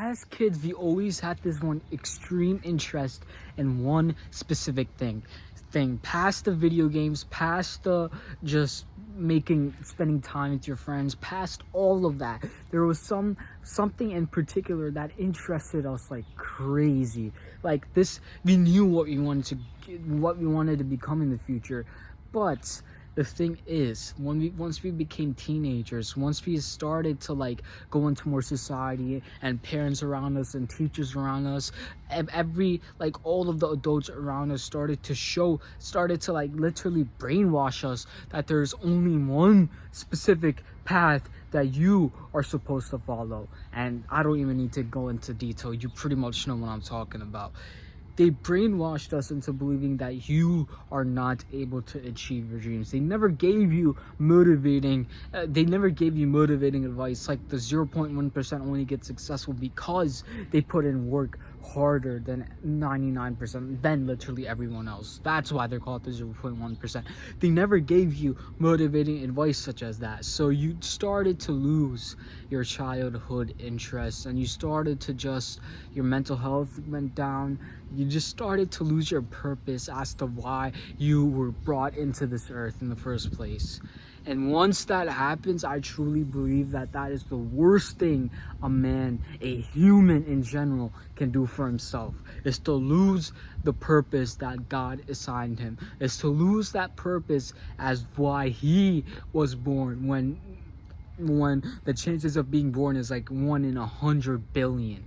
as kids, we always had this one extreme interest in one specific thing past the video games, past the just spending time with your friends, past all of that. There was something in particular that interested us like crazy. Like this, we knew what we wanted to become in the future. But the thing is, once we became teenagers, once we started to like go into more society, and parents around us and teachers around us, all of the adults around us started to like literally brainwash us that there's only one specific path that you are supposed to follow. And I don't even need to go into detail. You pretty much know what I'm talking about. They brainwashed us into believing that you are not able to achieve your dreams. They never gave you motivating advice like the 0.1% only get successful because they put in work harder than 99%, than literally everyone else. That's why they're called the 0.1%. They never gave you motivating advice such as that. So you started to lose your childhood interests, and your mental health went down. You just started to lose your purpose as to why you were brought into this earth in the first place. And once that happens, I truly believe that is the worst thing a human in general can do for himself, is to lose the purpose that God assigned him, is to lose that purpose as why he was born, when the chances of being born is like 1 in 100 billion.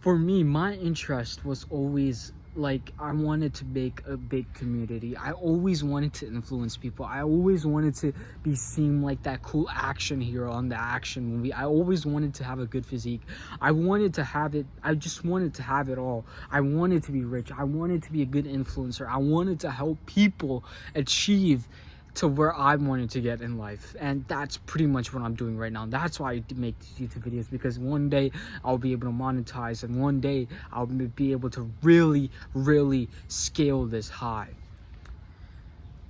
For me, my interest was always like, I wanted to make a big community. I always wanted to influence people. I always wanted to seem like that cool action hero on the action movie. I always wanted to have a good physique. I just wanted to have it all. I wanted to be rich. I wanted to be a good influencer. I wanted to help people achieve to where I wanted to get in life. And that's pretty much what I'm doing right now. That's why I make these YouTube videos, because one day I'll be able to monetize, and one day I'll be able to really, really scale this high.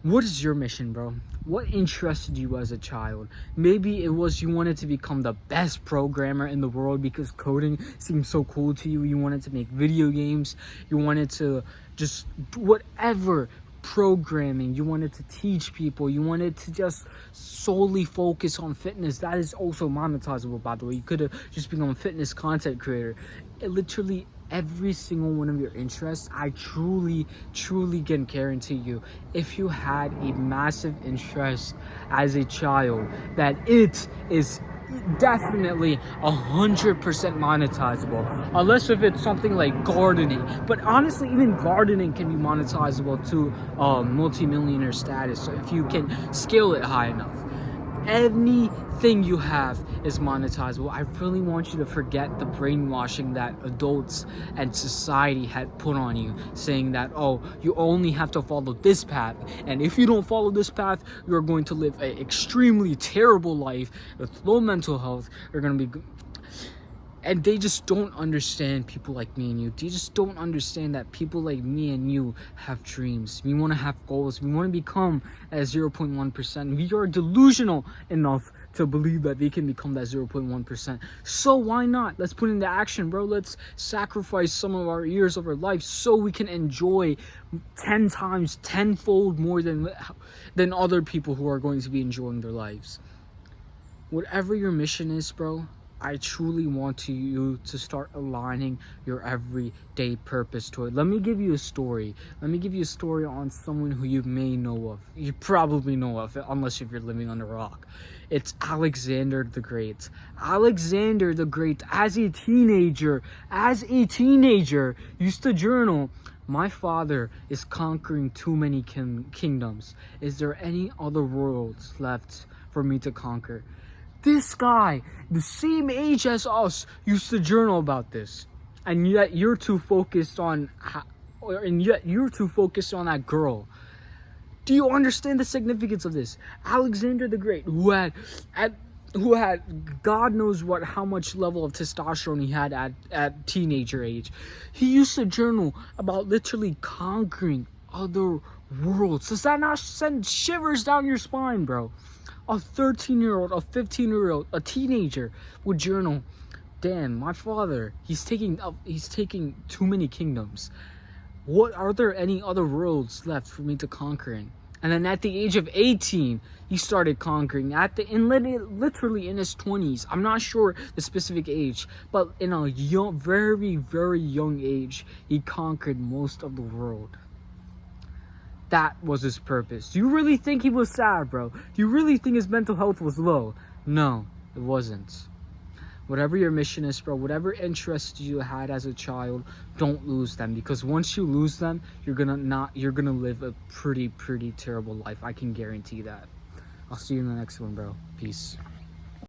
What is your mission, bro? What interested you as a child? Maybe it was you wanted to become the best programmer in the world because coding seemed so cool to you. You wanted to make video games. You wanted to just whatever, programming. You wanted to teach people. You wanted to just solely focus on fitness. That is also monetizable, by the way. You could have just become a fitness content creator. Literally every single one of your interests, I truly can guarantee you, if you had a massive interest as a child, that it is definitely 100% monetizable, unless if it's something like gardening. But honestly, even gardening can be monetizable to multi-millionaire status, so if you can scale it high enough. Anything you have is monetizable. I really want you to forget the brainwashing that adults and society had put on you, saying that, oh, you only have to follow this path, and if you don't follow this path, you're going to live an extremely terrible life with low mental health. You're going to be... And they just don't understand people like me and you. They just don't understand that people like me and you have dreams. We want to have goals. We want to become that 0.1%. We are delusional enough to believe that they can become that 0.1%. So why not? Let's put into action, bro. Let's sacrifice some of our years of our life so we can enjoy 10 times, tenfold more than other people who are going to be enjoying their lives. Whatever your mission is, bro, I truly want you to start aligning your everyday purpose to it. Let me give you a story. Let me give you a story on someone who you may know of. You probably know of it, unless if you're living on a rock. It's Alexander the Great. Alexander the Great, as a teenager, used to journal, "My father is conquering too many kingdoms. Is there any other worlds left for me to conquer?" This guy, the same age as us, used to journal about this, and yet you're too focused on that girl. Do you understand the significance of this? Alexander the Great, who had God knows how much level of testosterone he had at teenager age, he used to journal about literally conquering other worlds. Does that not send shivers down your spine, bro? A 13-year-old, a 15-year-old, a teenager would journal damn, my father, he's taking too many kingdoms. What are there any other worlds left for me to conquer in? And then at the age of 18, he started conquering. Literally in his 20s. I'm not sure the specific age, but in a young, very, very young age, he conquered most of the world. That was his purpose. Do you really think he was sad, bro? Do you really think his mental health was low? No, it wasn't. Whatever your mission is, bro, whatever interests you had as a child, don't lose them, because once you lose them, you're gonna live a pretty terrible life. I can guarantee that. I'll see you in the next one, bro. Peace.